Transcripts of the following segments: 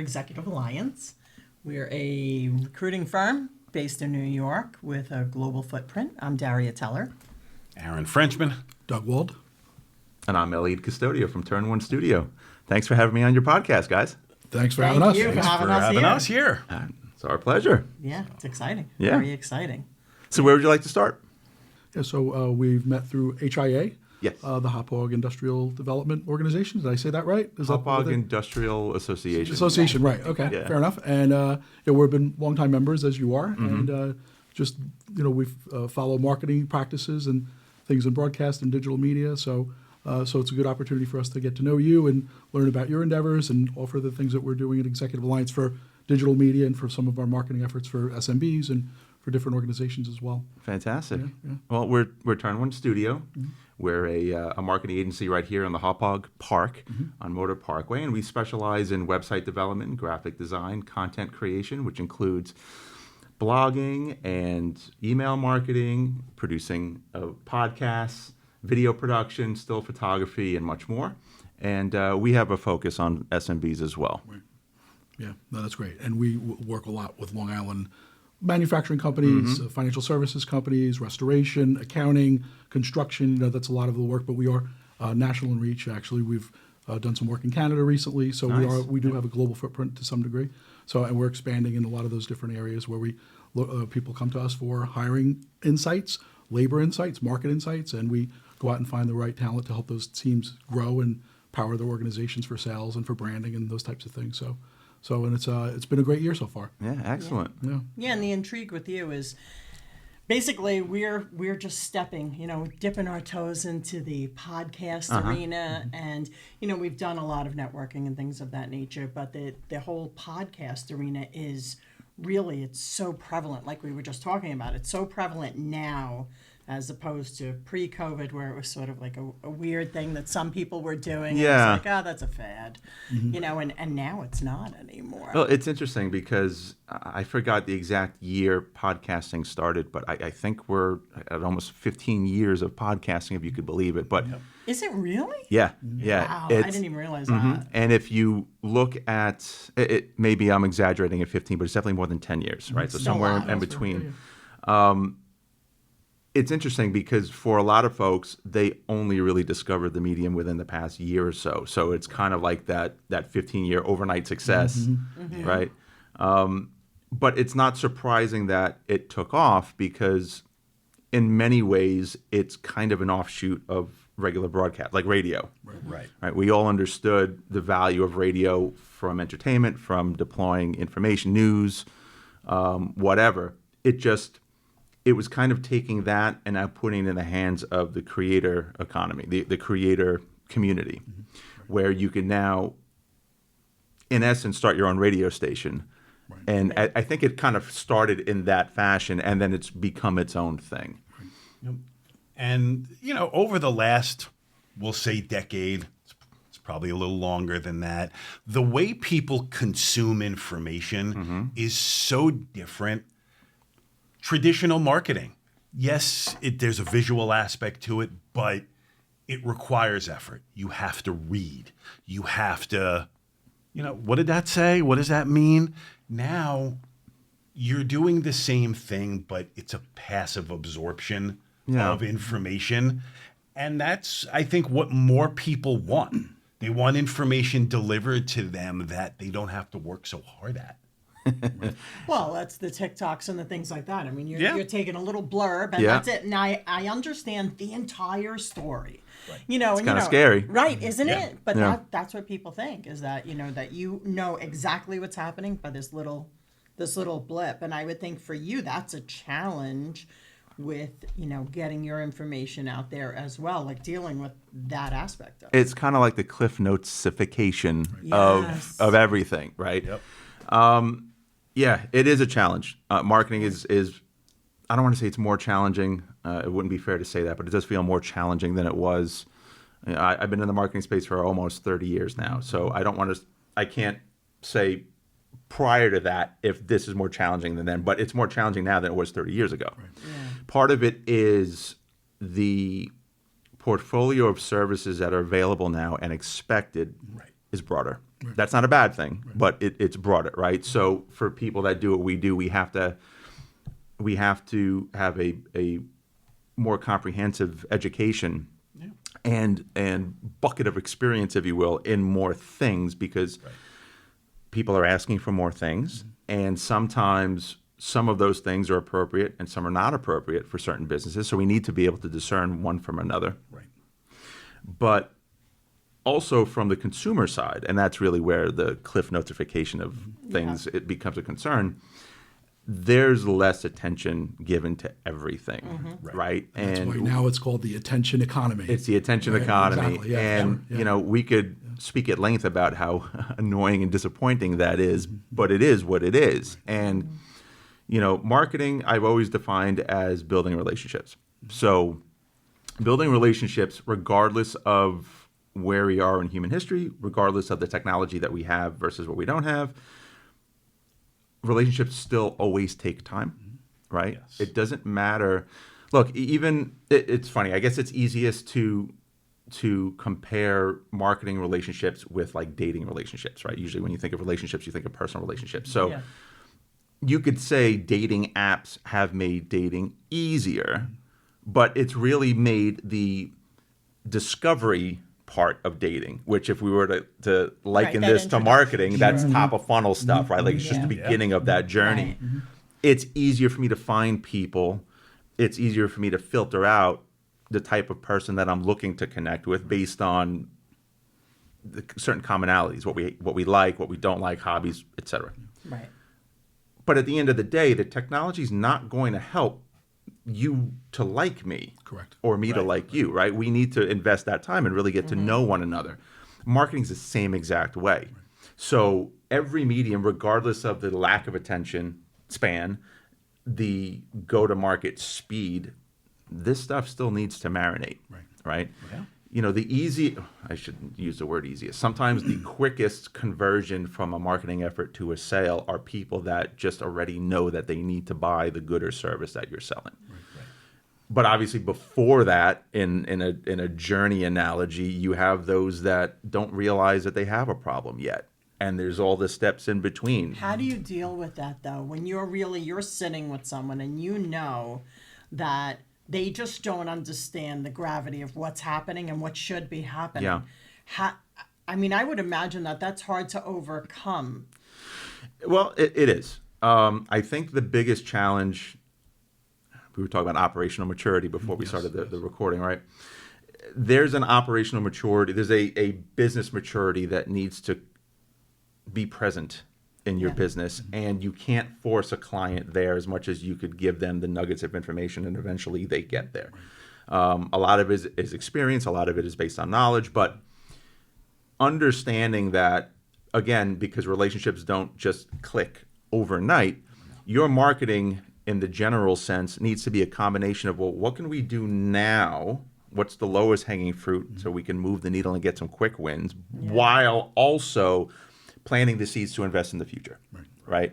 Executive Alliance. We're a recruiting firm based in New York with a global footprint. I'm Daria Teller. Aaron Frenchman. Doug Wald. And I'm Eliud Custodio from Turn One Studio. Thanks for having me on your podcast, guys. Thanks for having us. Thank you for having us here. It's our pleasure. Yeah, it's exciting. Yeah. Very exciting. So where would you like to start? Yeah, so we've met through HIA, Yes. the Hauppauge Industrial Development Organization. Did I say that right? Is that Hauppauge Industrial Association. Association, right. Okay, Yeah. fair enough. And we've been longtime members, as you are. And we follow marketing practices and things in broadcast and digital media. So it's a good opportunity for us to get to know you and learn about your endeavors and offer the things that we're doing at Executive Alliance for digital media and for some of our marketing efforts for SMBs and for different organizations as well. Fantastic. Yeah. Well, we're Turn One Studio. We're a marketing agency right here on the Hauppauge Park on Motor Parkway, and we specialize in website development, graphic design, content creation, which includes blogging and email marketing, producing podcasts, video production, still photography, and much more. And we have a focus on SMBs as well. Right. Yeah, no, that's great. And we work a lot with Long Island manufacturing companies, financial services companies, restoration, accounting, construction. That's a lot of the work, but we are national in reach. Actually, we've done some work in Canada recently, so Nice. we do have a global footprint to some degree. So, and we're expanding in a lot of those different areas where people come to us for hiring insights, labor insights, market insights, and we go out and find the right talent to help those teams grow and power their organizations for sales and for branding and those types of things. So and it's been a great year so far. Yeah, excellent. Yeah. Yeah, and the intrigue with you is basically we're just stepping, dipping our toes into the podcast arena, and we've done a lot of networking and things of that nature. But the whole podcast arena is really, it's so prevalent. Like we were just talking about, it's so prevalent now as opposed to pre-COVID, where it was sort of like a weird thing that some people were doing. Yeah. It's like, that's a fad, and now it's not anymore. Well, it's interesting because I forgot the exact year podcasting started, but I think we're at almost 15 years of podcasting, if you could believe it. But Is it really? yeah. Wow, I didn't even realize that. And if you look at it, maybe I'm exaggerating at 15, but it's definitely more than 10 years, right? So Still a somewhere lot. in between. It's interesting because for a lot of folks, they only really discovered the medium within the past year or so. So it's kind of like that 15-year overnight success, right? But it's not surprising that it took off because in many ways, it's kind of an offshoot of regular broadcast, like radio. Right. We all understood the value of radio from entertainment, from deploying information, news, whatever. It was kind of taking that and now putting it in the hands of the creator economy, the creator community, where you can now, in essence, start your own radio station. Right. And I think it kind of started in that fashion, and then it's become its own thing. Yep. And, over the last, we'll say decade, it's probably a little longer than that, the way people consume information is so different. Traditional marketing, yes, there's a visual aspect to it, but it requires effort. You have to read. You have to, what did that say? What does that mean? Now, you're doing the same thing, but it's a passive absorption of information. And that's, I think, what more people want. They want information delivered to them that they don't have to work so hard at. Well, that's the TikToks and the things like that. I mean, you're taking a little blurb and that's it. And I understand the entire story. Right. It's kind of scary. Right, isn't it? But Yeah. that's what people think, is that, that exactly what's happening by this little blip. And I would think for you, that's a challenge with, getting your information out there as well, like dealing with that aspect of it. It's kind of like the Cliff Notes-ification Yes. of everything, right? Yep. Yeah, it is a challenge. Marketing is I don't want to say it's more challenging. It wouldn't be fair to say that, but it does feel more challenging than it was. I've been in the marketing space for almost 30 years now, so I can't say prior to that if this is more challenging than then, but it's more challenging now than it was 30 years ago. Right. Yeah. Part of it is the portfolio of services that are available now and expected is broader. That's not a bad thing, but it's broader, right? So for people that do what we do, we have to have a more comprehensive education and bucket of experience, if you will, in more things, because people are asking for more things, and sometimes some of those things are appropriate and some are not appropriate for certain businesses. So we need to be able to discern one from another. Right. But also from the consumer side, and that's really where the cliff notification of things, it becomes a concern. There's less attention given to everything, right? That's And why now it's called the attention economy. it's the attention Right, economy. exactly, yeah, And, yeah. you know, we could speak at length about how annoying and disappointing that is, but it is what it is. And, you know, marketing, I've always defined as building relationships. So building relationships, regardless of where we are in human history, regardless of the technology that we have versus what we don't have, relationships still always take time, right? Yes. It doesn't matter. Look, even it's funny. I guess it's easiest to compare marketing relationships with like dating relationships, right? Usually when you think of relationships, you think of personal relationships. So you could say dating apps have made dating easier, but it's really made the discovery part of dating, which if we were to liken that this to introduction. marketing, that's top of funnel stuff, right? Like it's just the Yeah. beginning of that journey. Right. It's easier for me to find people. It's easier for me to filter out the type of person that I'm looking to connect with based on the certain commonalities, what we like, what we don't like, hobbies, etc. Right. But at the end of the day, the technology is not going to help you to like me. Correct. Or me to like you, right? We need to invest that time and really get to know one another. Marketing's the same exact way. So every medium, regardless of the lack of attention span, the go-to-market speed, this stuff still needs to marinate, right? Yeah. You know, I shouldn't use the word easiest. Sometimes the quickest conversion from a marketing effort to a sale are people that just already know that they need to buy the good or service that you're selling. But obviously before that, in a journey analogy, you have those that don't realize that they have a problem yet. And there's all the steps in between. How do you deal with that though? When you're sitting with someone and you know that they just don't understand the gravity of what's happening and what should be happening. Yeah. I would imagine that that's hard to overcome. Well, it is. I think the biggest challenge, we were talking about operational maturity before we started the recording, right? There's an operational maturity. There's a business maturity that needs to be present in your business, and you can't force a client there as much as you could give them the nuggets of information, and eventually they get there. A lot of it is experience, a lot of it is based on knowledge, but understanding that, again, because relationships don't just click overnight, your marketing in the general sense needs to be a combination of, well, what can we do now? What's the lowest hanging fruit so we can move the needle and get some quick wins while also planting the seeds to invest in the future, right?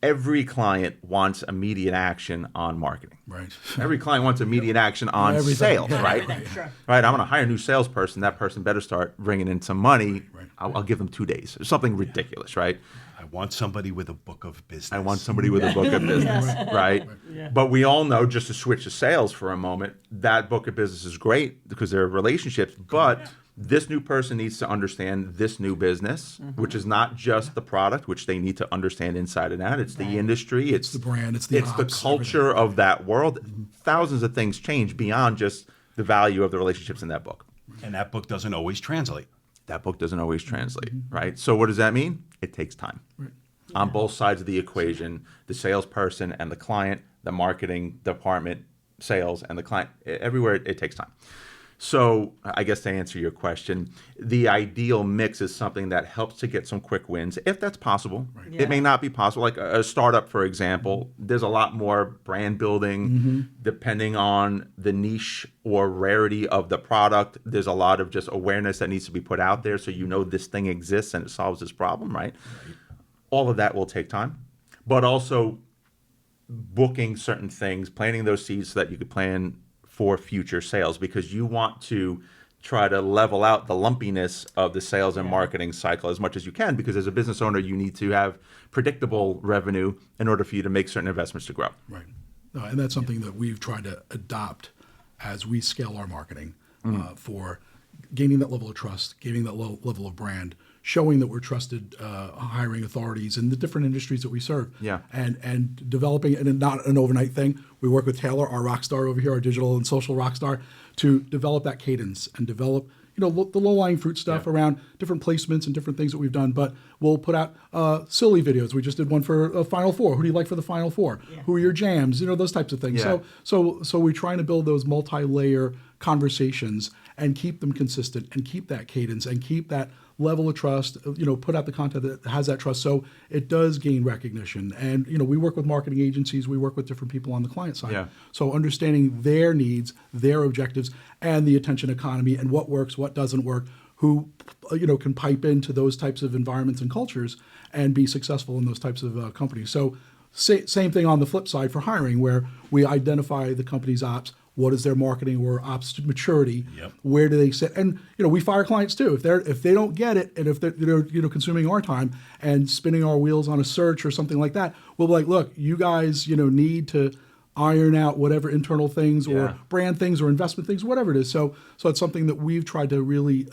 Every client wants immediate action on marketing. Right. Every client wants immediate action on Everything. sales, Yeah. right? Sure. Right. I'm going to hire a new salesperson. That person better start bringing in some money. I'll give them 2 days or something ridiculous, right? I want somebody with a book of business. I want somebody with a book of business, right? But we all know, just to switch to sales for a moment, that book of business is great because there are relationships, but this new person needs to understand this new business, which is not just the product, which they need to understand inside and out. It's the industry. It's the brand. It's the ops, culture of that world. Thousands of things change beyond just the value of the relationships in that book. And that book doesn't always translate. That book doesn't always translate, right? So what does that mean? It takes time. On both sides of the equation, the salesperson and the client, the marketing department, sales, and the client, everywhere it takes time. So I guess to answer your question, the ideal mix is something that helps to get some quick wins, if that's possible. It may not be possible. Like a startup, for example, there's a lot more brand building depending on the niche or rarity of the product. There's a lot of just awareness that needs to be put out there so you know this thing exists and it solves this problem, right? All of that will take time. But also booking certain things, planting those seeds so that you could plan for future sales, because you want to try to level out the lumpiness of the sales and marketing cycle as much as you can, because as a business owner, you need to have predictable revenue in order for you to make certain investments to grow. Right. No, and that's something that we've tried to adopt as we scale our marketing for gaining that level of trust, gaining that level of brand, showing that we're trusted hiring authorities in the different industries that we serve. Yeah. And developing, and not an overnight thing. We work with Taylor, our rock star over here, our digital and social rock star, to develop that cadence and develop the low-lying fruit stuff around different placements and different things that we've done. But we'll put out silly videos. We just did one for Final Four. Who do you like for the Final Four? Yeah. Who are your jams? Those types of things. Yeah. So we're trying to build those multi-layer conversations and keep them consistent and keep that cadence and keep that level of trust, put out the content that has that trust so it does gain recognition. And, we work with marketing agencies, we work with different people on the client side. Yeah. So understanding their needs, their objectives, and the attention economy and what works, what doesn't work, who, can pipe into those types of environments and cultures and be successful in those types of companies. So same thing on the flip side for hiring, where we identify the company's ops. What is their marketing or ops maturity? Yep. Where do they sit? And we fire clients too if they don't get it, and if they're consuming our time and spinning our wheels on a search or something like that. We'll be like, look, you guys need to iron out whatever internal things or brand things or investment things, whatever it is. So it's something that we've tried to really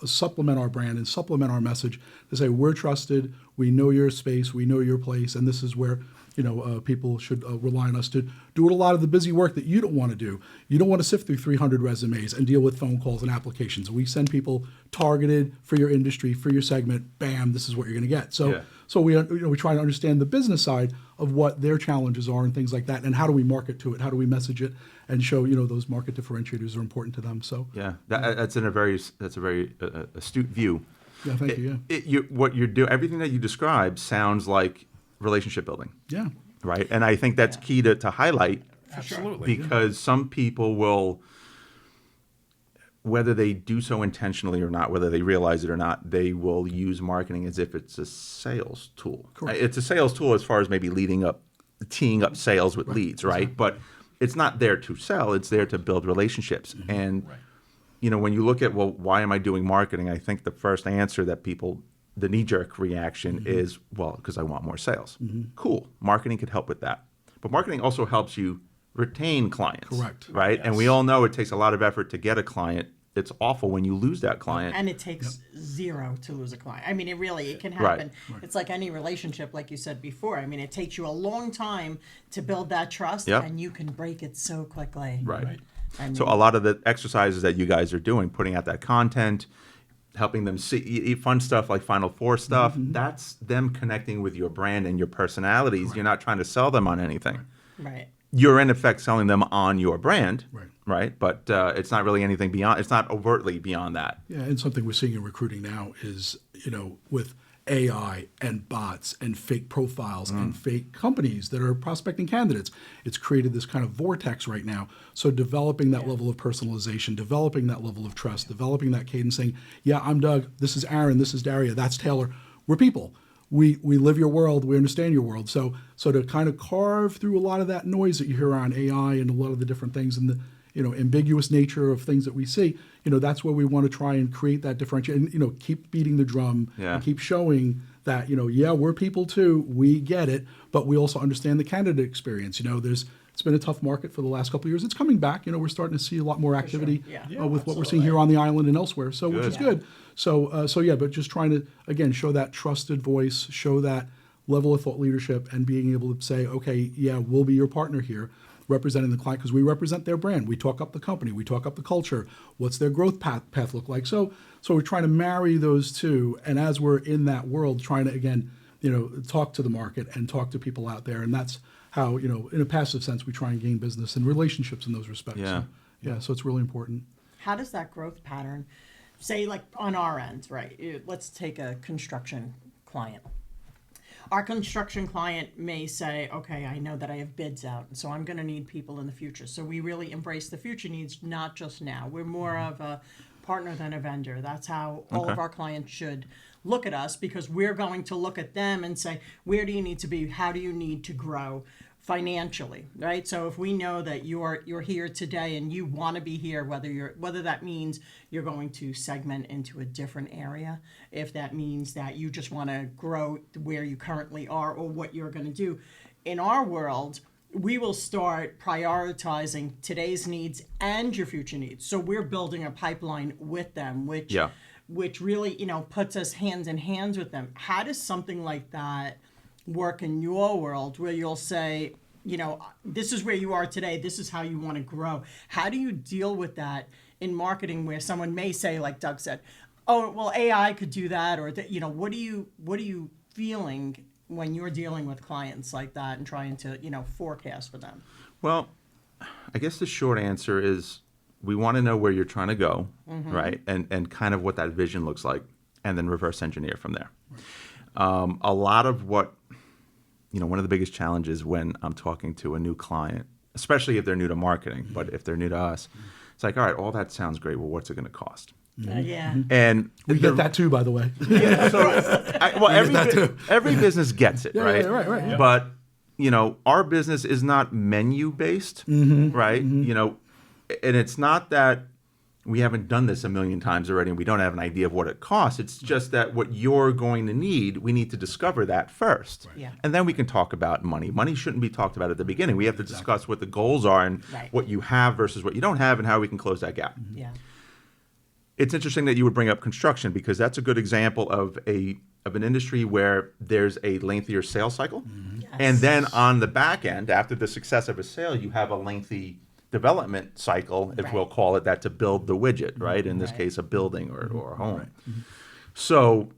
supplement our brand and supplement our message to say we're trusted, we know your space, we know your place, and this is where people should rely on us to do a lot of the busy work that you don't want to do. You don't want to sift through 300 resumes and deal with phone calls and applications. We send people targeted for your industry, for your segment. Bam, this is what you're going to get. So we try to understand the business side of what their challenges are and things like that, and how do we market to it? How do we message it and show those market differentiators are important to them? So That's a very astute view. Yeah, thank you. Yeah. What you're doing, everything that you described sounds like relationship building. Yeah. Right. And I think that's key to highlight. Absolutely. Because some people will, whether they do so intentionally or not, whether they realize it or not, they will use marketing as if it's a sales tool. Correct. It's a sales tool as far as maybe teeing up sales with leads, right? Exactly. But it's not there to sell. It's there to build relationships. And, when you look at, well, why am I doing marketing? I think the first answer that the knee-jerk reaction is, well, because I want more sales. Cool. Marketing could help with that. But marketing also helps you retain clients. Correct. Right? Yes. And we all know it takes a lot of effort to get a client. It's awful when you lose that client. And it takes zero to lose a client. I mean, it can happen. Right. It's like any relationship, like you said before. I mean, it takes you a long time to build that trust, Yep. and you can break it so quickly. Right. I mean, So a lot of the exercises that you guys are doing, putting out that content, helping them see fun stuff like Final Four stuff, that's them connecting with your brand and your personalities. Right. You're not trying to sell them on anything. right. You're in effect selling them on your brand, Right. But it's not really anything beyond. It's not overtly beyond that. Yeah, and something we're seeing in recruiting now is, with AI and bots and fake profiles and fake companies that are prospecting candidates, it's created this kind of vortex right now. So developing that level of personalization, developing that level of trust, developing that cadence, saying, yeah, I'm Doug, this is Aaron, this is Daria, that's Taylor. We're people. We live your world, we understand your world. So to kind of carve through a lot of that noise that you hear around AI and a lot of the different things and the ambiguous nature of things that we see, that's where we want to try and create that differentiation, and, keep beating the drum and keep showing that, we're people too, we get it, but we also understand the candidate experience. It's been a tough market for the last couple of years. It's coming back. We're starting to see a lot more activity with what we're seeing here on the island and elsewhere. So, which is good. But just trying to, again, show that trusted voice, show that level of thought leadership, and being able to say, okay, we'll be your partner here, representing the client, because we represent their brand. We talk up the company. We talk up the culture. What's their growth path look like? So we're trying to marry those two. And as we're in that world, trying to, again, talk to the market and talk to people out there. And that's how, in a passive sense, we try and gain business and relationships in those respects. Yeah. So it's really important. How does that growth pattern, say, like on our end, right? Let's take a construction client. Our construction client may say, okay, I know that I have bids out, so I'm going to need people in the future. So we really embrace the future needs, not just now. We're more of a partner than a vendor. That's how all of our clients should look at us, because we're going to look at them and say, where do you need to be? How do you need to grow? financially, right? So if we know that you're here today and you want to be here, whether that means you're going to segment into a different area, if that means that you just want to grow where you currently are or what you're going to do, in our world, we will start prioritizing today's needs and your future needs. So we're building a pipeline with them, which really, puts us hands in hands with them. How does something like that work in your world where you'll say, this is where you are today, this is how you want to grow? How do you deal with that in marketing where someone may say, like Doug said, oh, well, AI could do that, or what are you feeling when you're dealing with clients like that and trying to, forecast for them? Well, I guess the short answer is we want to know where you're trying to go, right? And kind of what that vision looks like, and then reverse engineer from there. A lot of what, one of the biggest challenges when I'm talking to a new client, especially if they're new to marketing, but if they're new to us, it's like, all right, all that sounds great. Well, what's it going to cost? Yeah. And We get that too, by the way. every business gets it, right? Right. Yeah. But our business is not menu based, right? And it's not that we haven't done this a million times already and we don't have an idea of what it costs. It's just that what you're going to need, we need to discover that first. Yeah. And then we can talk about money. Money shouldn't be talked about at the beginning. We have to discuss what the goals are and what you have versus what you don't have and how we can close that gap. Yeah. It's interesting that you would bring up construction because that's a good example of an industry where there's a lengthier sales cycle. Yes. And then on the back end, after the success of a sale, you have a lengthy development cycle, if we'll call it that, to build the widget, right? In this case, a building or a home. So,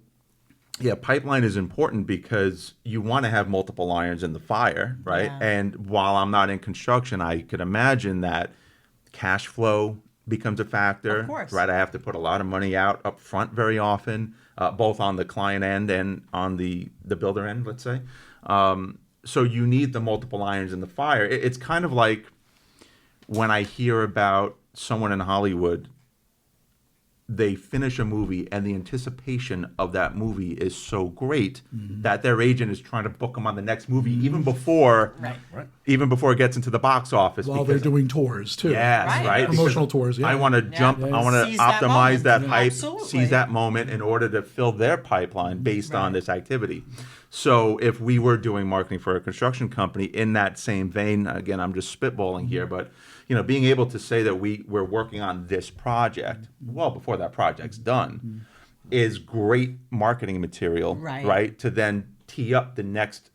pipeline is important because you want to have multiple irons in the fire, right? Yeah. And while I'm not in construction, I could imagine that cash flow becomes a factor, Of course. right? I have to put a lot of money out up front very often, both on the client end and on the builder end, let's say. So you need the multiple irons in the fire. It's kind of like when I hear about someone in Hollywood, they finish a movie and the anticipation of that movie is so great that their agent is trying to book them on the next movie even before it gets into the box office. While they're doing tours too. Yes, right. Promotional tours. Yeah. I want to jump. Yeah. I want to Seize that optimize that moment. hype, Absolutely. seize that moment in order to fill their pipeline based on this activity. So if we were doing marketing for a construction company in that same vein, again, I'm just spitballing here, but being able to say that we're working on this project well before that project's done is great marketing material, right? To then tee up the next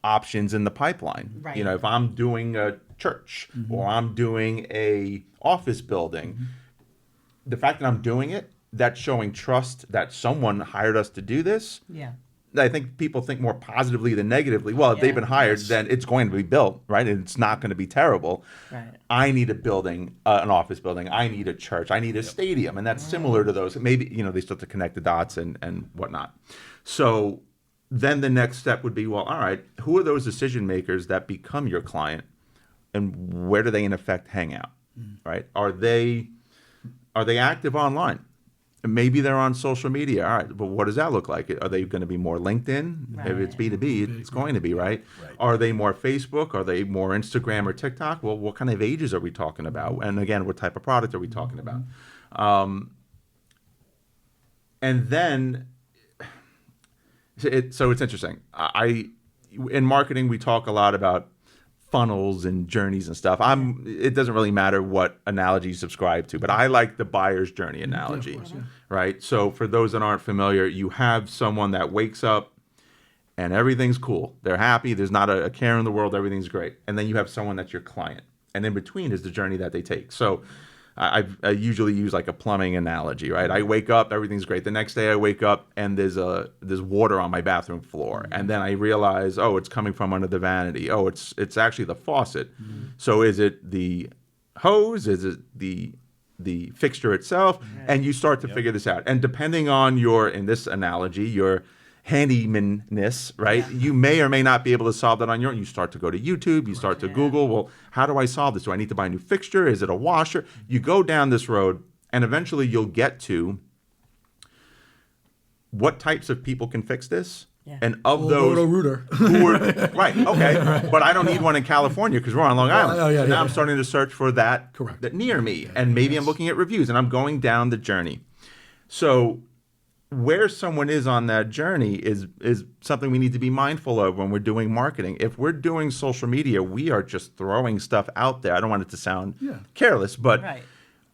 options in the pipeline. Right. If I'm doing a church or I'm doing a office building, the fact that I'm doing it, that's showing trust that someone hired us to do this. Yeah. I think people think more positively than negatively. Well, if they've been hired, then it's going to be built, right? And it's not going to be terrible. Right. I need a building, an office building. I need a church. I need a stadium. And that's similar to those. Maybe, they still have to connect the dots and whatnot. So then the next step would be, well, all right, who are those decision makers that become your client and where do they in effect hang out, right? Are they active online? Maybe they're on social media. All right, but what does that look like? Are they going to be more LinkedIn? Right. If it's B2B, it's going to be, right? Right. Are they more Facebook? Are they more Instagram or TikTok? Well, what kind of ages are we talking about? And again, what type of product are we talking about? And then, so it's interesting. In marketing, we talk a lot about funnels and journeys and stuff. It doesn't really matter what analogy you subscribe to, but I like the buyer's journey analogy, of course, yeah. right? So for those that aren't familiar, you have someone that wakes up and everything's cool. They're happy. There's not a care in the world. Everything's great. And then you have someone that's your client. And in between is the journey that they take. So I usually use like a plumbing analogy, right? I wake up, everything's great. The next day I wake up and there's water on my bathroom floor. And then I realize, oh, it's coming from under the vanity. Oh, it's actually the faucet. So is it the hose? Is it the fixture itself? And you start to figure this out. And depending on in this analogy, your handymanness, right? You may or may not be able to solve that on your own. You start to go to YouTube, you start to Google, well, how do I solve this? Do I need to buy a new fixture? Is it a washer? You go down this road and eventually you'll get to what types of people can fix this, Yeah. And of Well, those Roto-Rooter. who were right, okay, but I don't need one in California because we're on Long Island. oh, yeah, so now yeah. I'm starting to search for that, Correct. that near me, and maybe I'm looking at reviews, and I'm going down the journey. So where someone is on that journey is something we need to be mindful of when we're doing marketing. If we're doing social media, we are just throwing stuff out there. I don't want it to sound careless, but Right.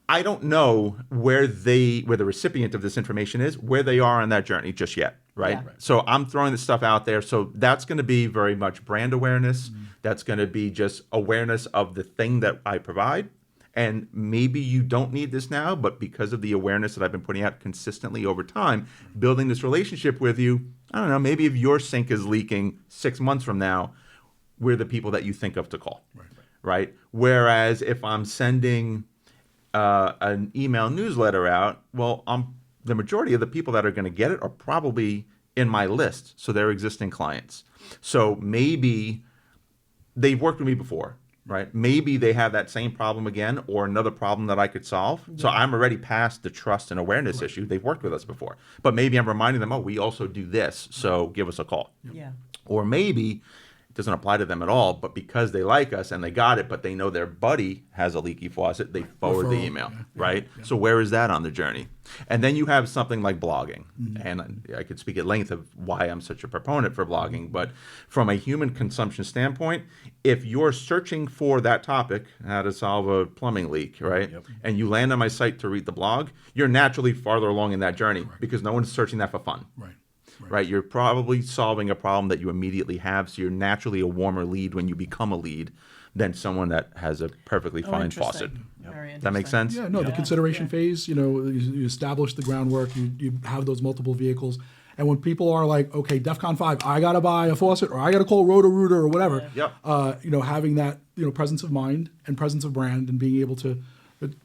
I don't know where the recipient of this information is, where they are on that journey just yet, right? Yeah. So I'm throwing this stuff out there. So that's going to be very much brand awareness. That's going to be just awareness of the thing that I provide. And maybe you don't need this now, but because of the awareness that I've been putting out consistently over time, building this relationship with you, I don't know, maybe if your sink is leaking 6 months from now, we're the people that you think of to call, right? Whereas if I'm sending an email newsletter out, well, the majority of the people that are going to get it are probably in my list, so they're existing clients. So maybe they've worked with me before, right? Maybe they have that same problem again or another problem that I could solve. So I'm already past the trust and awareness issue. They've worked with us before. But maybe I'm reminding them, oh, we also do this, so give us a call. Yeah. Or maybe it doesn't apply to them at all, but because they like us and they got it, but they know their buddy has a leaky faucet, they forward the email, right? So where is that on the journey? And then you have something like blogging. And I could speak at length of why I'm such a proponent for blogging, but from a human consumption standpoint, if you're searching for that topic, how to solve a plumbing leak, right? And you land on my site to read the blog, you're naturally farther along in that journey because no one's searching that for fun. Right, you're probably solving a problem that you immediately have, so you're naturally a warmer lead when you become a lead than someone that has a perfectly fine faucet. Very That makes interesting. sense? Yeah, no, the consideration phase, you establish the groundwork, you have those multiple vehicles. And when people are like, okay, DEFCON 5, I got to buy a faucet or I got to call Roto-Rooter or whatever, having that, presence of mind and presence of brand and being able to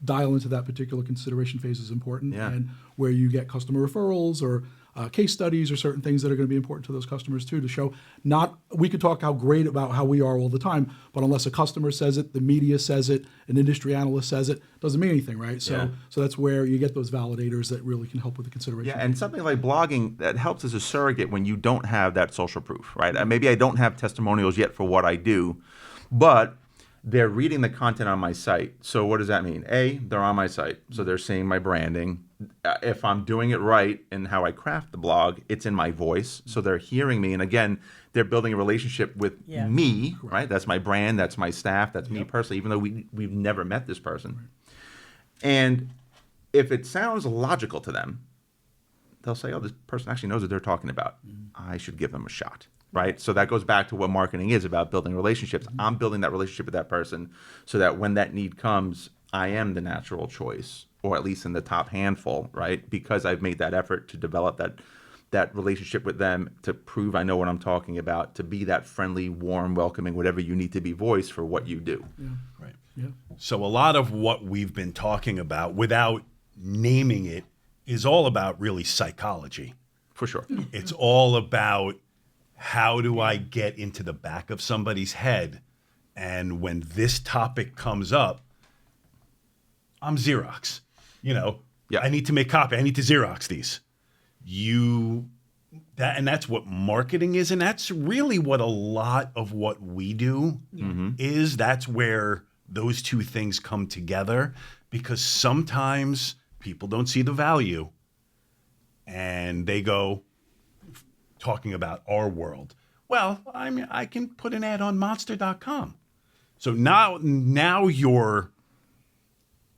dial into that particular consideration phase is important. Yeah. And where you get customer referrals or case studies or certain things that are going to be important to those customers too, to show we could talk how great about how we are all the time, but unless a customer says it, the media says it, an industry analyst says it, doesn't mean anything, right? So that's where you get those validators that really can help with the consideration. Yeah, and something like blogging, that helps as a surrogate when you don't have that social proof, right? Maybe I don't have testimonials yet for what I do, but they're reading the content on my site. So what does that mean? A, they're on my site, so they're seeing my branding. If I'm doing it right in how I craft the blog, it's in my voice, so they're hearing me. And again, they're building a relationship with me, right? That's my brand, that's my staff, that's me personally, even though we've never met this person. And if it sounds logical to them, they'll say, oh, this person actually knows what they're talking about. I should give them a shot. Right? So that goes back to what marketing is about, building relationships. I'm building that relationship with that person so that when that need comes, I am the natural choice, or at least in the top handful, right? Because I've made that effort to develop that relationship with them, to prove I know what I'm talking about, to be that friendly, warm, welcoming, whatever you need to be voice for what you do. Right. Yeah. So a lot of what we've been talking about, without naming it, is all about really psychology. For sure. It's all about how do I get into the back of somebody's head, and when this topic comes up, I'm Xerox. I need to make copy. I need to Xerox these. And that's what marketing is, and that's really what a lot of what we do is. That's where those two things come together, because sometimes people don't see the value, and they go talking about our world. Well, I mean, I can put an ad on monster.com. So now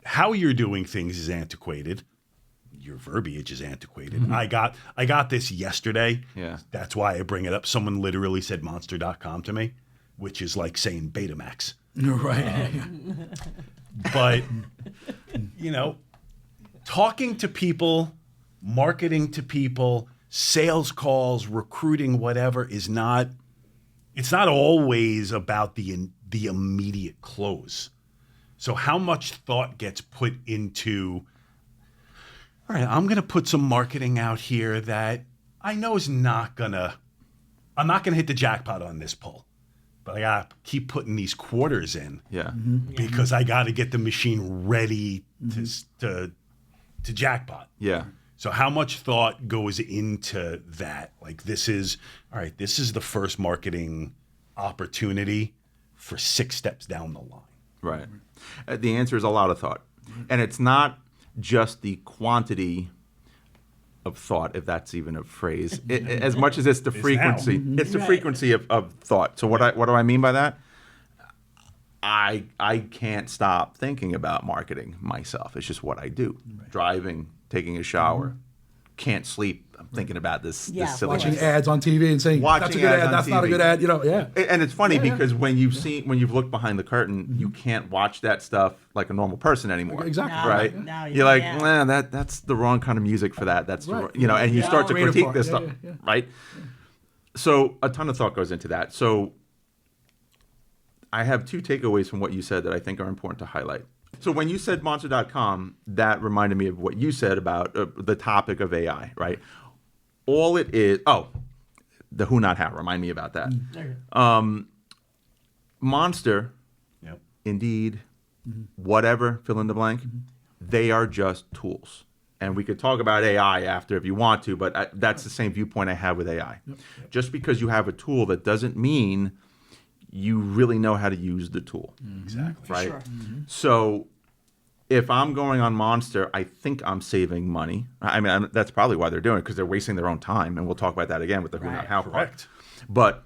how you're doing things is antiquated. Your verbiage is antiquated. I got this yesterday. Yeah. That's why I bring it up. Someone literally said monster.com to me, which is like saying Betamax. Right. But, talking to people, marketing to people, sales calls, recruiting, whatever, it's not always about the immediate close. So how much thought gets put into, all right, I'm going to put some marketing out here that I know is I'm not going to hit the jackpot on this pull, but I got to keep putting these quarters in because I got to get the machine ready to jackpot. Yeah. So how much thought goes into that? Like this is the first marketing opportunity for 6 steps down the line. Right. The answer is a lot of thought. And it's not just the quantity of thought, if that's even a phrase, as much as it's the frequency. It's the frequency of thought. So what do I mean by that? I can't stop thinking about marketing myself. It's just what I do. Right. Driving, taking a shower, can't sleep. I'm thinking about this silly watching ads on TV and saying that's a good ad, that's not a good ad. And it's funny because when you've looked behind the curtain, you can't watch that stuff like a normal person anymore. Exactly. Right? No, you're like, man, that's the wrong kind of music for that. That's right. and you start to critique this stuff, yeah. right? So a ton of thought goes into that. So I have 2 takeaways from what you said that I think are important to highlight. So when you said Monster.com, that reminded me of what you said about the topic of AI, right? All it is, the who, not how. Remind me about that. Monster, Indeed, whatever, fill in the blank, they are just tools. And we could talk about AI after if you want to, but that's the same viewpoint I have with AI. Just because you have a tool, that doesn't mean you really know how to use the tool. Exactly. Right? Sure. So if I'm going on Monster, I think I'm saving money. I mean, that's probably why they're doing it, because they're wasting their own time. And we'll talk about that again with the who, not how part. But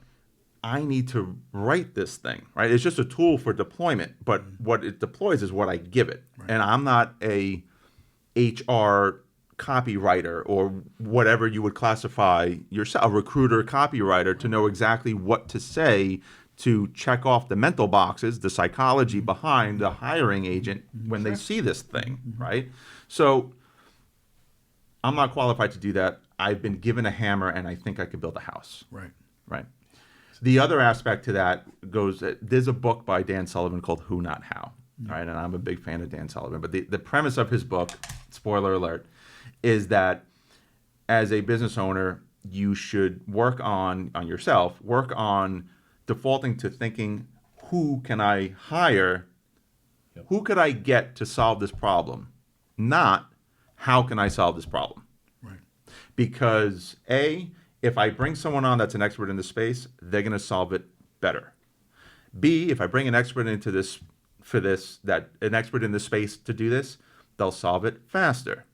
I need to write this thing, right? It's just a tool for deployment. But what it deploys is what I give it. Right. And I'm not a HR copywriter or whatever you would classify yourself, a recruiter copywriter, to know exactly what to say to check off the mental boxes, the psychology behind the hiring agent when they see this thing, right? So I'm not qualified to do that. I've been given a hammer and I think I could build a house. Right. The other aspect to that goes, there's a book by Dan Sullivan called Who, Not How, right? And I'm a big fan of Dan Sullivan. But the premise of his book, spoiler alert, is that as a business owner, you should work on yourself, work on defaulting to thinking, who can I hire? Who could I get to solve this problem? Not how can I solve this problem? Right. Because if I bring someone on that's an expert in the space, they're going to solve it better. B, if I bring an expert into this an expert in this space to do this, they'll solve it faster.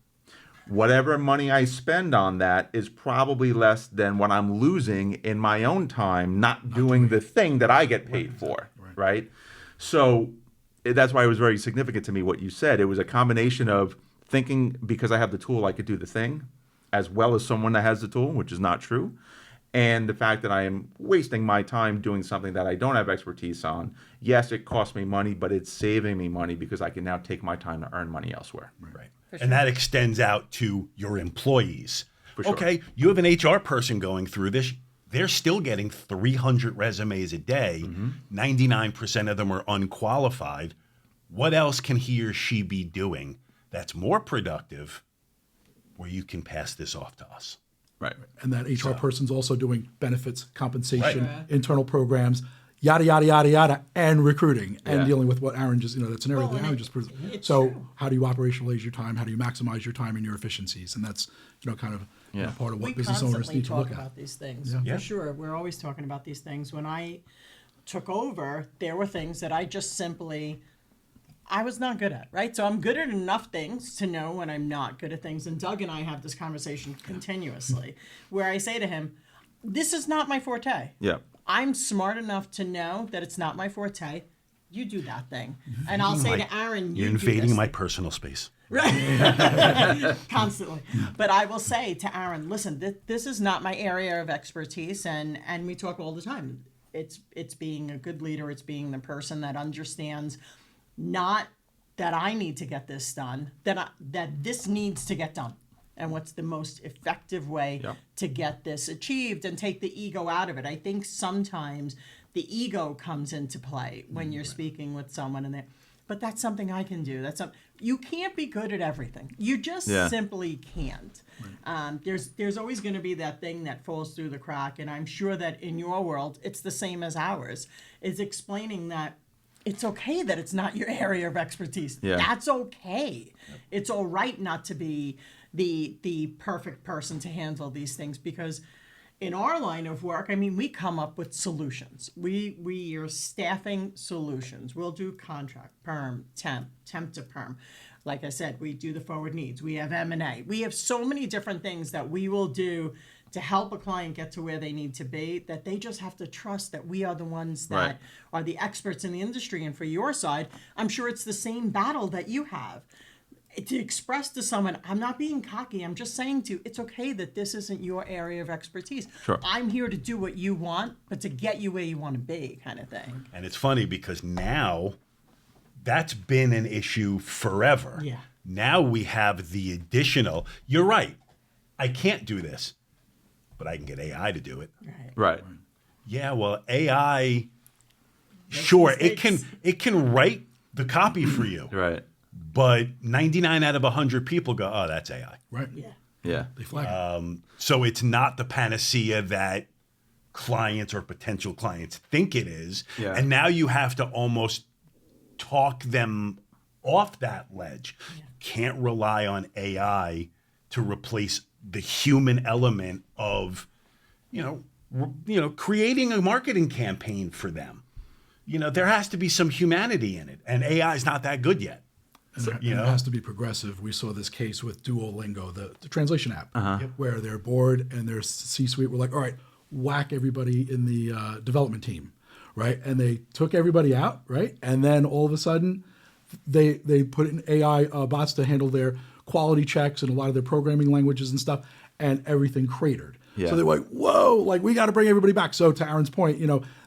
Whatever money I spend on that is probably less than what I'm losing in my own time not doing the thing that I get paid for, right? So that's why it was very significant to me what you said. It was a combination of thinking because I have the tool, I could do the thing, as well as someone that has the tool, which is not true, and the fact that I am wasting my time doing something that I don't have expertise on. Yes, it costs me money, but it's saving me money because I can now take my time to earn money elsewhere. Right. And that extends out to your employees. For sure. Okay, you have an HR person going through this. They're still getting 300 resumes a day. 99% of them are unqualified. What else can he or she be doing that's more productive where you can pass this off to us? Right. And that HR person's also doing benefits, compensation, internal programs, yada, yada, yada, yada, and recruiting, and dealing with what Aaron just, that scenario that Aaron just presented. So how do you operationalize your time? How do you maximize your time and your efficiencies? And that's, kind of part of what business owners need to look We constantly talk at. about these things, for sure. We're always talking about these things. When I took over, there were things that I just simply, I was not good at, right? So I'm good at enough things to know when I'm not good at things. And Doug and I have this conversation continuously where I say to him, this is not my forte. Yeah. I'm smart enough to know that it's not my forte. You do that thing. And I'll say to Aaron, you're invading my personal space. Right. Constantly. But I will say to Aaron, listen, this is not my area of expertise. And we talk all the time. It's being a good leader. It's being the person that understands not that I need to get this done, that this needs to get done. And what's the most effective way to get this achieved and take the ego out of it. I think sometimes the ego comes into play when you're speaking with someone, but that's something I can do. You can't be good at everything. You just simply can't. There's always going to be that thing that falls through the crack, and I'm sure that in your world, it's the same as ours, is explaining that it's okay that it's not your area of expertise. Yeah. That's okay. It's all right not to be the perfect person to handle these things, because in our line of work, I mean, we come up with solutions. We are staffing solutions. We'll do contract, perm, temp to perm. Like I said, we do the forward needs. We have M&A. We have so many different things that we will do to help a client get to where they need to be, that they just have to trust that we are the ones that Right. are the experts in the industry. And for your side, I'm sure it's the same battle that you have. To express to someone, I'm not being cocky, I'm just saying to you, it's okay that this isn't your area of expertise. Sure. I'm here to do what you want, but to get you where you want to be, kind of thing. And it's funny because now that's been an issue forever. Yeah. Now we have the additional, you're right, I can't do this, but I can get AI to do it. Right. Right. Yeah, well, AI, sure, mistakes. it can write the copy for you, Right. but 99 out of 100 people go, oh, that's AI. Right. Yeah. Yeah. They flag it. So it's not the panacea that clients or potential clients think it is. Yeah. And now you have to almost talk them off that ledge. Can't rely on AI to replace the human element of, creating a marketing campaign for them. There has to be some humanity in it, and AI is not that good yet. And it has to be progressive. We saw this case with Duolingo, the translation app, where their board and their C-suite were like, all right, whack everybody in the development team, right? And they took everybody out, right? And then all of a sudden, they put in AI bots to handle their quality checks and a lot of their programming languages and stuff, and everything cratered. Yeah. So they were like, whoa, like we got to bring everybody back. So to Aaron's point,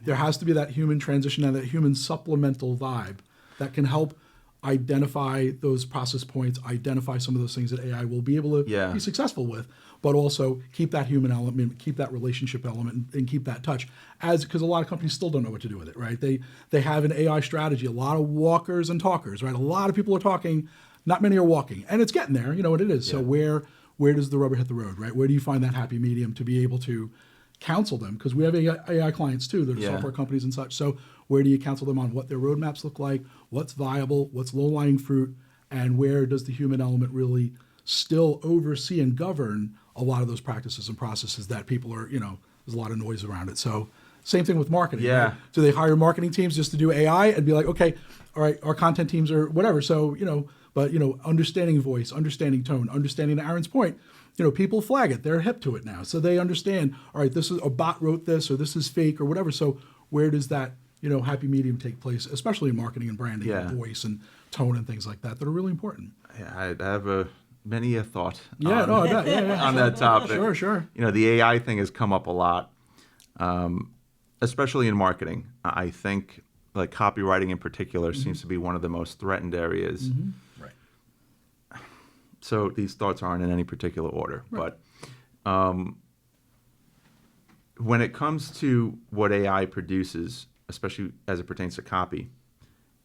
there has to be that human transition and that human supplemental vibe that can help identify those process points, identify some of those things that AI will be able to be successful with, but also keep that human element, keep that relationship element, and keep that touch. Because a lot of companies still don't know what to do with it, right? They have an AI strategy, a lot of walkers and talkers, right? A lot of people are talking, not many are walking, and it's getting there, what it is. So where does the rubber hit the road, right? Where do you find that happy medium to be able to counsel them? Because we have AI clients too, that are software companies and such. So where do you counsel them on what their roadmaps look like, what's viable, what's low-lying fruit, and where does the human element really still oversee and govern a lot of those practices and processes that people are, there's a lot of noise around it. So same thing with marketing. Yeah. Right? Do they hire marketing teams just to do AI and be like, okay, all right, our content teams are whatever. So, but understanding voice, understanding tone, understanding Aaron's point, people flag it. They're hip to it now. So they understand, all right, this is a bot wrote this, or this is fake or whatever. So where does that, happy medium take place, especially in marketing and branding and voice and tone and things like that are really important. Yeah, I have many a thought Yeah, no, I bet. Yeah. on that topic. Sure. The AI thing has come up a lot, especially in marketing. I think like copywriting in particular seems to be one of the most threatened areas. Right. So these thoughts aren't in any particular order, but when it comes to what AI produces, especially as it pertains to copy,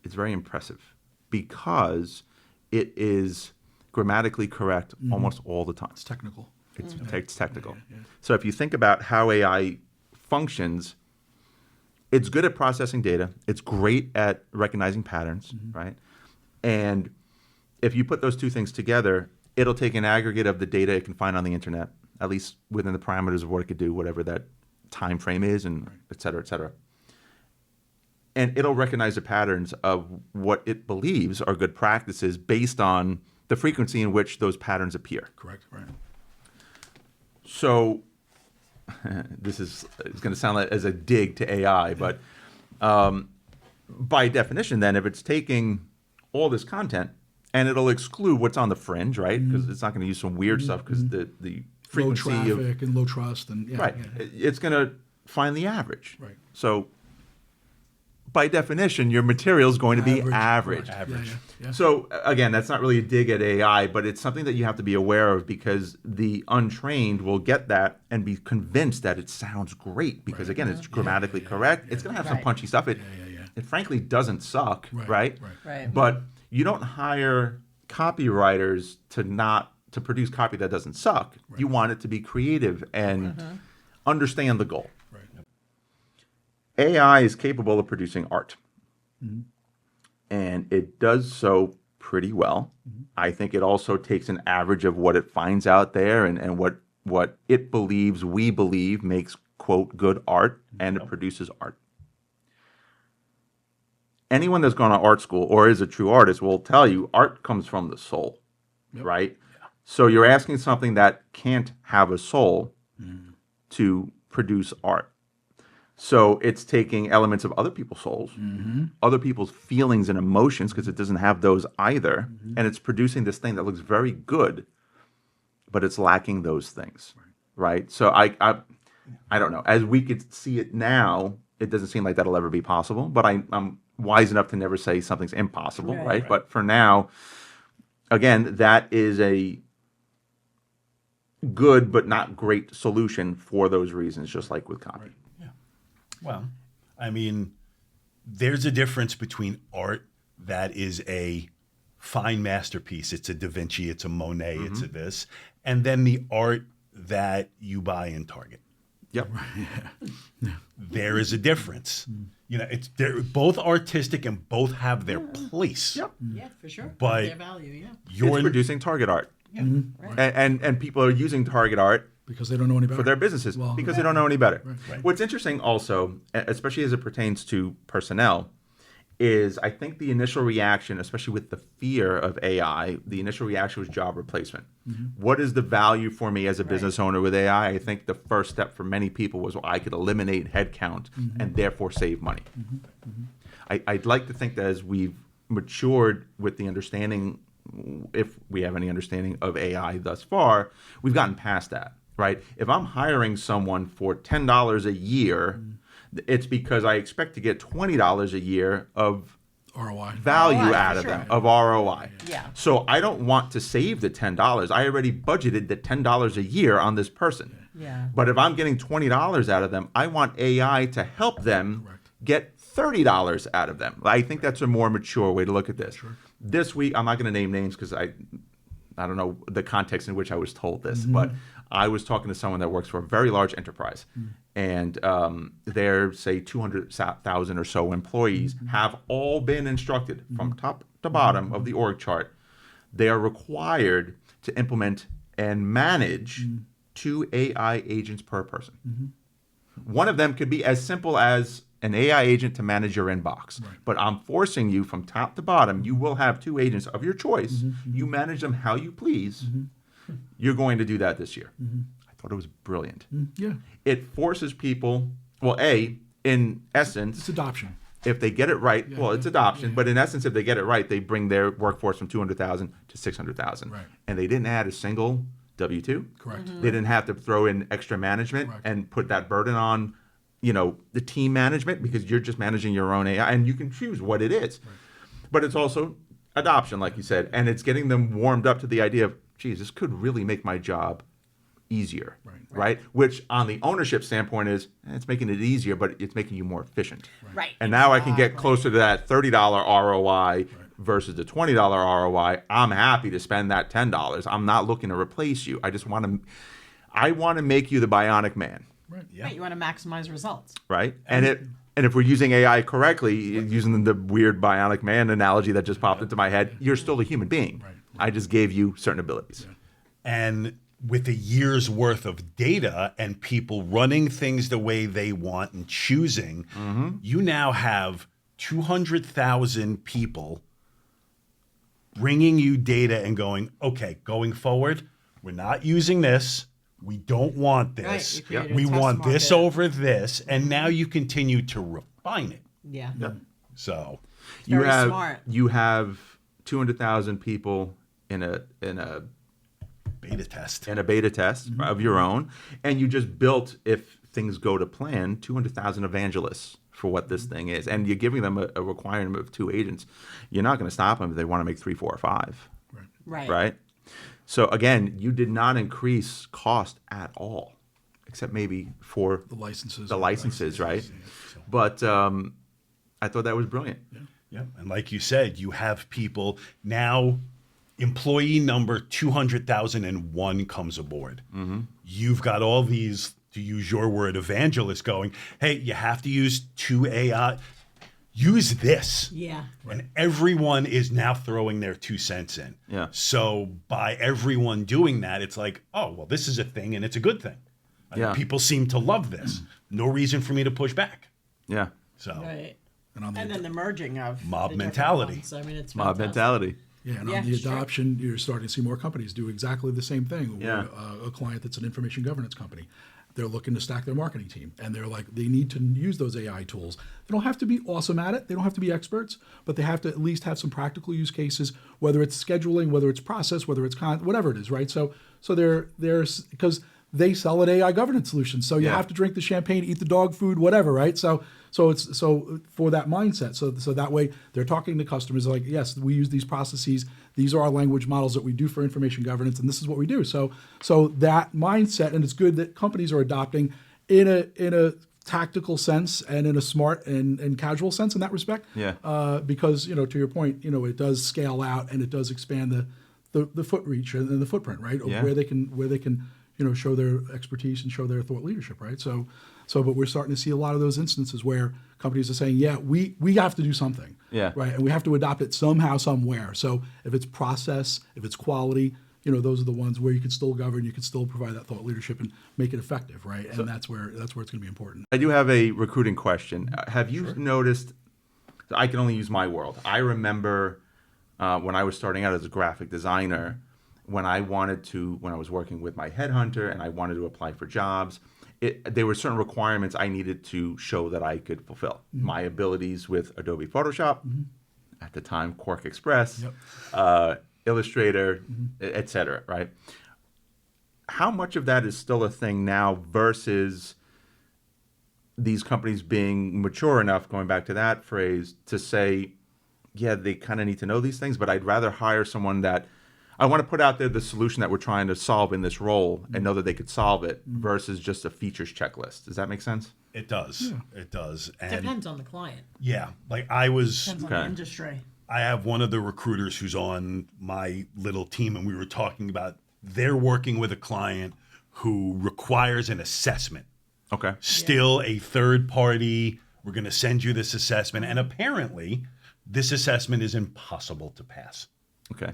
it's very impressive because it is grammatically correct almost all the time. It's technical. It's technical. So if you think about how AI functions, it's good at processing data. It's great at recognizing patterns, right? And if you put those two things together, it'll take an aggregate of the data it can find on the internet, at least within the parameters of what it could do, whatever that time frame is, and et cetera, et cetera. And it'll recognize the patterns of what it believes are good practices based on the frequency in which those patterns appear. Correct, right. So this is going to sound like as a dig to AI, but by definition then, if it's taking all this content and it'll exclude what's on the fringe, right? Because it's not going to use some weird stuff because the Low frequency traffic and low trust and it's going to find the average. Right. So by definition, your material is going to be average. Correct. Yeah. So again, that's not really a dig at AI, but it's something that you have to be aware of because the untrained will get that and be convinced that it sounds great because again, it's grammatically correct. It's going to have some punchy stuff. It frankly doesn't suck, right? Right. But you don't hire copywriters to produce copy that doesn't suck. Right. You want it to be creative and understand the goal. Right. AI is capable of producing art. And it does so pretty well. I think it also takes an average of what it finds out there and what it believes, we believe, makes, quote, good art, and it produces art. Anyone that's gone to art school or is a true artist will tell you art comes from the soul, right? Yeah. So you're asking something that can't have a soul to produce art. So it's taking elements of other people's souls, other people's feelings and emotions, because it doesn't have those either, and it's producing this thing that looks very good, but it's lacking those things, right? So I don't know. As we could see it now, it doesn't seem like that'll ever be possible, but I'm wise enough to never say something's impossible, right? But for now, again, that is a good but not great solution for those reasons, just like with copy. Yeah. Well, I mean, there's a difference between art that is a fine masterpiece. It's a Da Vinci, it's a Monet, it's a this, and then the art that you buy in Target. Yep. There is a difference. You know, they're both artistic and both have their place. Yep. Yeah, for sure. But their value, It's producing Target art. Yeah. And people are using Target art because they don't know any better for their businesses because they don't know any better. Right. What's interesting also, especially as it pertains to personnel, is I think the initial reaction, especially with the fear of AI, the initial reaction was job replacement. What is the value for me as a business owner with AI? I think the first step for many people was, well, I could eliminate headcount and therefore save money. I'd like to think that as we've matured with the understanding, if we have any understanding of AI thus far, we've gotten past that, right? If I'm hiring someone for $10 a year, it's because I expect to get $20 a year of ROI value ROI, out for of sure. them, of ROI. Yeah. So I don't want to save the $10. I already budgeted the $10 a year on this person. Yeah. But if I'm getting $20 out of them, I want AI to help them get $30 out of them. I think that's a more mature way to look at this. This week, I'm not going to name names because I don't know the context in which I was told this, but I was talking to someone that works for a very large enterprise. And their, say, 200,000 or so employees have all been instructed from top to bottom of the org chart. They are required to implement and manage 2 AI agents per person. One of them could be as simple as an AI agent to manage your inbox. But I'm forcing you from top to bottom. You will have 2 agents of your choice. You manage them how you please. You're going to do that this year. I thought it was brilliant. Yeah. It forces people, well, in essence, It's adoption. if they get it right, it's adoption, but in essence, if they get it right, they bring their workforce from 200,000 to 600,000. Right. And they didn't add a single W-2. Correct. They didn't have to throw in extra management and put that burden on, the team management because you're just managing your own AI and you can choose what it is. But it's also adoption, like you said, and it's getting them warmed up to the idea of, geez, this could really make my job easier, right? Which on the ownership standpoint is, it's making it easier, but it's making you more efficient. Right. And now I can get closer to that $30 ROI versus the $20 ROI. I'm happy to spend that $10. I'm not looking to replace you. I want to make you the bionic man. Right. Yeah. Right. You want to maximize results. Right. And if we're using AI correctly, using the weird bionic man analogy that just popped into my head, you're still a human being. Right. I just gave you certain abilities. And with a year's worth of data and people running things the way they want and choosing, you now have 200,000 people bringing you data and going, okay, going forward, we're not using this. We don't want this. Right, you created a We test want this market. over this. And now you continue to refine it. Yeah. So Very smart. You have 200,000 people in a beta test. beta test of your own, and you just built, if things go to plan, 200,000 evangelists for what this thing is, and you're giving them a requirement of 2 agents. You're not going to stop them if they want to make 3, 4, or 5. Right. So again, you did not increase cost at all, except maybe for The licenses. the licenses, right? But I thought that was brilliant. Yeah. And like you said, you have people now, employee number 200,001 comes aboard. You've got all these, to use your word, evangelists going, hey, you have to use 2 AI. use this. Yeah. And everyone is now throwing their 2 cents in. Yeah. So by everyone doing that, it's like, oh, well, this is a thing and it's a good thing. And Yeah. people seem to love this. No reason for me to push back. Yeah. So Right. And And then the merging of Mob the different mentality. ones. I mean, it's Mob fantastic. mentality. Yeah, and Yeah, on the sure. adoption, you're starting to see more companies do exactly the same thing. Yeah. A client that's an information governance company, they're looking to stack their marketing team, and they're like, they need to use those AI tools. They don't have to be awesome at it. They don't have to be experts, but they have to at least have some practical use cases, whether it's scheduling, whether it's process, whether it's whatever it is, right? So there's because they sell an AI governance solution, so you Yeah. have to drink the champagne, eat the dog food, whatever, right? So for that mindset, so that way they're talking to customers like, yes, we use these processes. These are our language models that we do for information governance, and this is what we do. So that mindset, and it's good that companies are adopting in a tactical sense and in a smart and casual sense in that respect. Yeah. Because to your point, it does scale out and it does expand the foot reach and the footprint, right? Of Yeah. where they can show their expertise and show their thought leadership, right? But we're starting to see a lot of those instances where companies are saying, yeah, we have to do something, Yeah. right? And we have to adopt it somehow, somewhere. So if it's process, if it's quality, those are the ones where you can still govern, you can still provide that thought leadership and make it effective, right? And that's where it's going to be important. I do have a recruiting question. Have you noticed? I can only use my world. I remember when I was starting out as a graphic designer, when I was working with my headhunter and I wanted to apply for jobs, there were certain requirements I needed to show that I could fulfill. My abilities with Adobe Photoshop, at the time Quark Express, Illustrator, et cetera, right? How much of that is still a thing now versus these companies being mature enough, going back to that phrase, to say, yeah, they kind of need to know these things, but I'd rather hire someone that I want to put out there the solution that we're trying to solve in this role and know that they could solve it versus just a features checklist. Does that make sense? it does. Yeah. It does. And Depends on the client. yeah, like I was Depends on the industry. I have one of the recruiters who's on my little team, and we were talking about they're working with a client who requires an assessment. Okay. Still a third party. We're going to send you this assessment. And apparently, this assessment is impossible to pass. Okay.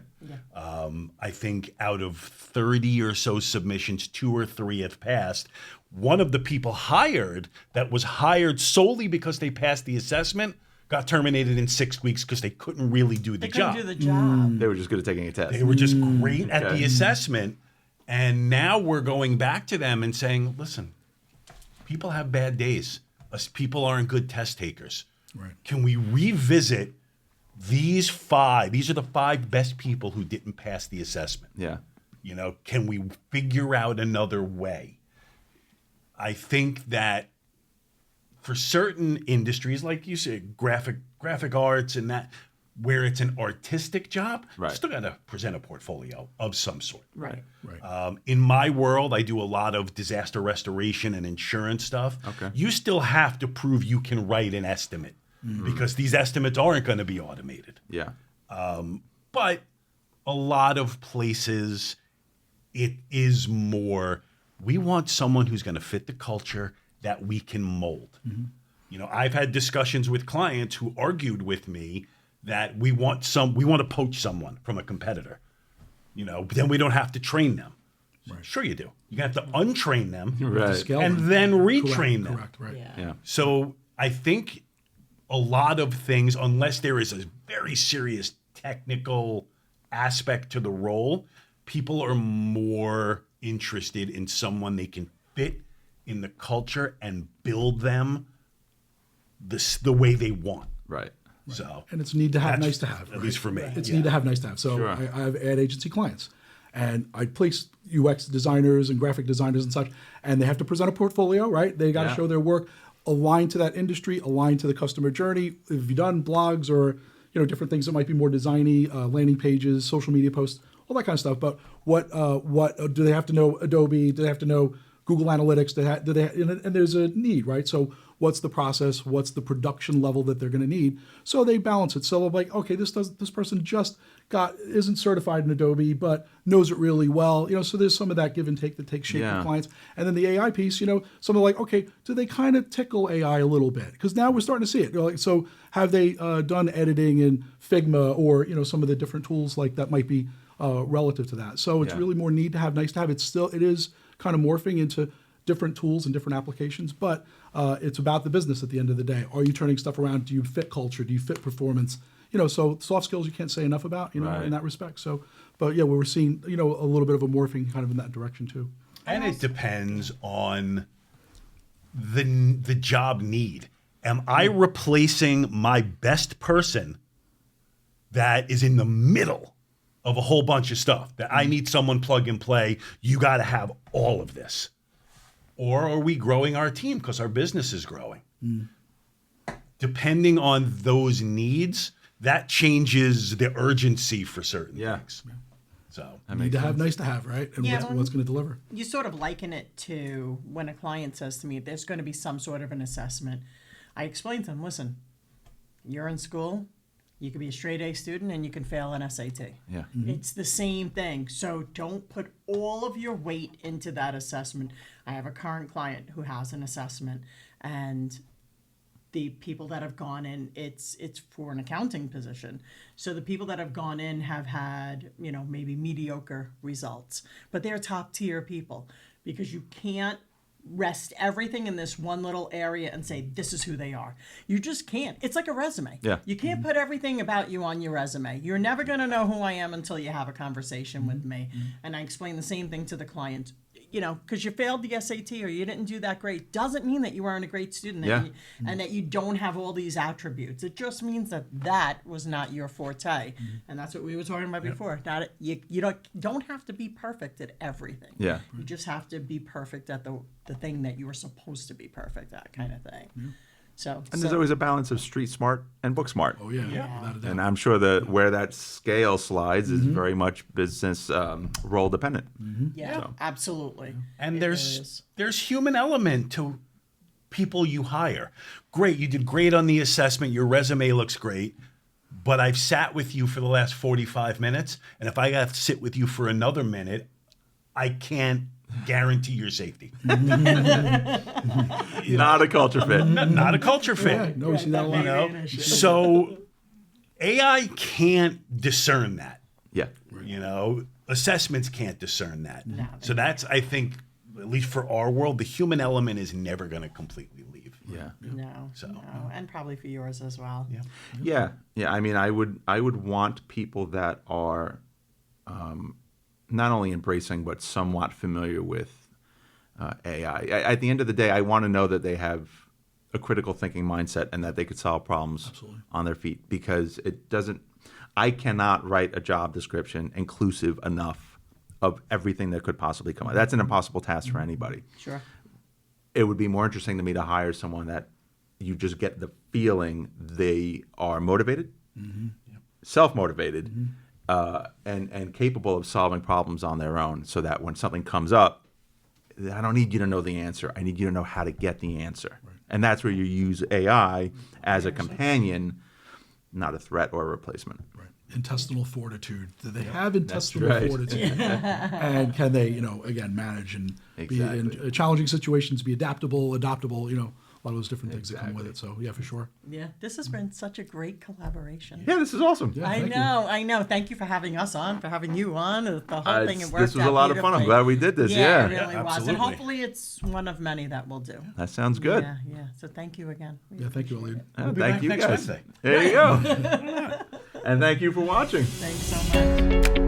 I think out of 30 or so submissions, 2 or 3 have passed. One of the people hired that was hired solely because they passed the assessment got terminated in 6 weeks because they couldn't really do the They job. couldn't do the job. They were just good at taking a test. They were just great at Okay. the assessment. And now we're going back to them and saying, listen, people have bad days. Us people aren't good test takers. Right. Can we revisit these 5? These are the 5 best people who didn't pass the assessment. Yeah. Can we figure out another way? I think that for certain industries, like you said, graphic arts and that, where it's an artistic job, Right. you still got to present a portfolio of some sort. Right. Right. In my world, I do a lot of disaster restoration and insurance stuff. Okay. You still have to prove you can write an estimate because these estimates aren't going to be automated. Yeah. But a lot of places, it is more, we want someone who's going to fit the culture that we can mold. I've had discussions with clients who argued with me that we want to poach someone from a competitor. But then we don't have to train them. Sure you do. You're going to have to untrain them Right. Scale and them. then retrain them. Correct. Right. Yeah. Yeah. So I think a lot of things, unless there is a very serious technical aspect to the role, people are more interested in someone they can fit in the culture and build them the way they want. Right. So And it's need to have, that's- nice to have. At right? least for me. It's yeah. need to have, nice to have. So Sure. I have ad agency clients, and I place UX designers and graphic designers and such, and they have to present a portfolio, right? They got to Yeah. show their work aligned to that industry, aligned to the customer journey. Have you done blogs or different things that might be more designy, landing pages, social media posts, all that kind of stuff? But what do they have to know? Adobe? Do they have to know Google Analytics? And there's a need, right? So what's the process, what's the production level that they're going to need. So they balance it. So they're like, okay, this person just isn't certified in Adobe, but knows it really well. So there's some of that give and take that takes shape with clients. And then the AI piece, some are like, okay, do they kind of tickle AI a little bit? Because now we're starting to see it. Like, so have they done editing in Figma or some of the different tools like that might be relative to that. So it's really more need to have, nice to have. It is kind of morphing into different tools and different applications, but it's about the business at the end of the day. Are you turning stuff around? Do you fit culture? Do you fit performance? So soft skills you can't say enough about, in that respect. So, but yeah, we're seeing, a little bit of a morphing kind of in that direction too. And it depends on the job need. Am I replacing my best person that is in the middle of a whole bunch of stuff that I need someone plug and play? You got to have all of this. Or are we growing our team because our business is growing? Depending on those needs, that changes the urgency for certain things. So need to have, nice to have, right? And what's going to deliver. You sort of liken it to when a client says to me, there's going to be some sort of an assessment. I explain to them, listen, you're in school, you could be a straight A student and you can fail an SAT. Yeah. It's the same thing. So don't put all of your weight into that assessment. I have a current client who has an assessment, and the people that have gone in, it's for an accounting position. So the people that have gone in have had, maybe mediocre results, but they're top tier people, because you can't rest everything in this one little area and say, this is who they are. You just can't. It's like a resume. Yeah. You can't put everything about you on your resume. You're never going to know who I am until you have a conversation with me. And I explain the same thing to the client. Because you failed the SAT or you didn't do that great doesn't mean that you aren't a great student and that you don't have all these attributes. It just means that was not your forte. And that's what we were talking about before. You don't have to be perfect at everything. Yeah. You just have to be perfect at the thing that you were supposed to be perfect at, kind of thing. So there's always a balance of street smart and book smart. Oh yeah. Without a doubt. And I'm sure that where that scale slides is very much business role dependent. Absolutely. And there's human element to people you hire. Great, you did great on the assessment. Your resume looks great. But I've sat with you for the last 45 minutes, and if I have to sit with you for another minute, I can't guarantee your safety. Not a culture fit. Not a culture fit. Yeah, no, we see that a lot. So AI can't discern that. Yeah. Assessments can't discern that. No, So that's, I think, at least for our world, the human element is never going to completely leave. Yeah. No, and probably for yours as well. Yeah. I mean, I would want people that are not only embracing but somewhat familiar with AI. At the end of the day, I want to know that they have a critical thinking mindset and that they could solve problems on their feet, because I cannot write a job description inclusive enough of everything that could possibly come out. That's an impossible task for anybody. Sure. It would be more interesting to me to hire someone that you just get the feeling they are motivated, self-motivated, and capable of solving problems on their own, so that when something comes up, I don't need you to know the answer. I need you to know how to get the answer. Right. And that's where you use AI as a companion, not a threat or a replacement. Right. Intestinal fortitude. Do they have intestinal fortitude? And can they, again, manage and be in challenging situations, be adaptable, adoptable, a lot of those different things that come with it. So, yeah, for sure. Yeah, this has been such a great collaboration. Yeah, this is awesome. Yeah, I know. Thank you for having us on, for having you on. The whole thing, it worked out. This was a lot of fun. I'm glad we did this. Yeah, it really was. Absolutely. And hopefully it's one of many that we'll do. That sounds good. Yeah. So thank you again. Yeah, thank you, Eliud. We'll be Thank back you, next guys. Wednesday. There you go. And thank you for watching. Thanks so much.